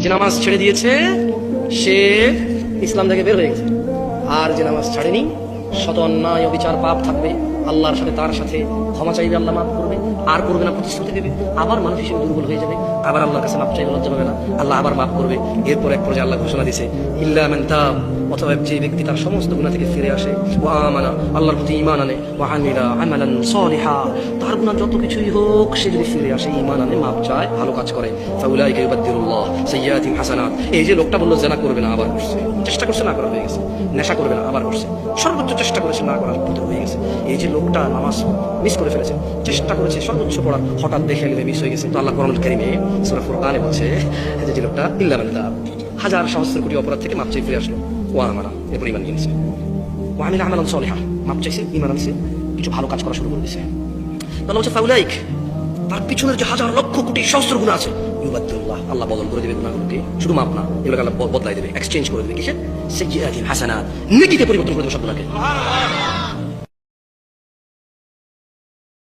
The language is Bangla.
যে নামাজ ছেড়ে দিয়েছে সে ইসলাম থেকে বের হয়ে গেছে, আর যে নামাজ ছাড়েনি শত অন্যায় অবিচার পাপ থাকবে, আল্লাহর সাথে তার সাথে ক্ষমা চাইবে, আল্লাহ মাফ করবে, আর করবে না, প্রতিশ্রুতি দেবে, আবার মানুষ হিসেবে দুর্বল হয়ে যাবে, আবার আল্লাহর কাছে মাফ চাইবে, লজ্জা পাবে না, আল্লাহ আবার মাফ করবে। এরপর এক পর্যায়ে আল্লাহ ঘোষণা দিয়েছে ইল্লা মান তাব, অথবা যে ব্যক্তি তার সমস্ত গুনাহ থেকে ফিরে আসে, ওয়া আমানা, আল্লাহর প্রতি ঈমান আনে, ওয়া আমিলা আমালান সালিহা, তার গুনাহ যত কিছুই হোক সে যদি ফিরে আসে, ঈমান আনে, মাফ চায়, ভালো কাজ করে, ফাউলাইকা ইউবাদদিলুল্লাহ সাইয়্যাতিহিম হাসানাত। এই যে লোকটা বললো জেনা করবে না, আবার করছে, চেষ্টা করছে না করা হয়ে গেছে, নেশা করবে না আবার করছে, সর্বোচ্চ চেষ্টা করেছে না করার পর হয়ে গেছে। এই যে লোকটা নামাজ মিস করে ফেলেছে, চেষ্টা করেছে সর্বোচ্চ পড়ার, হঠাৎ দেখে গেলে মিস হয়ে গেছে, তো আল্লাহ কোরআনুল কারীমে সূরা ফুরকানে বলছে যে লোকটা ইল্লা মান তাব, হাজার সহস্র কোটি অপরাধ থেকে মাপ চেয়ে ফিরে আসলো, ওয়া আমানা, এরপর ঈমান এনেছে, ওয়া আমিলা আমালান সালিহা, মাপ চাইছে, ঈমান আনছে, কিছু ভালো কাজ করা শুরু করে দিয়েছে। তাহলে হচ্ছে ফাউলাইক, তার পিছনের যে হাজার লক্ষ কোটি সহস্র গুনাহ আছে, ইউবাদদিলুল্লাহ, আল্লাহ বদল করে দেবে গুনাহগুলোকে, শুধু মাপ না, এগুলোকে আল্লাহ বদলাই দেবে, এক্সচেঞ্জ করে দেবে, কিসে? সাইয়্যাতিহিম হাসানাত, নেকিতে পরিবর্তন করে দেবে সবগুলোকে।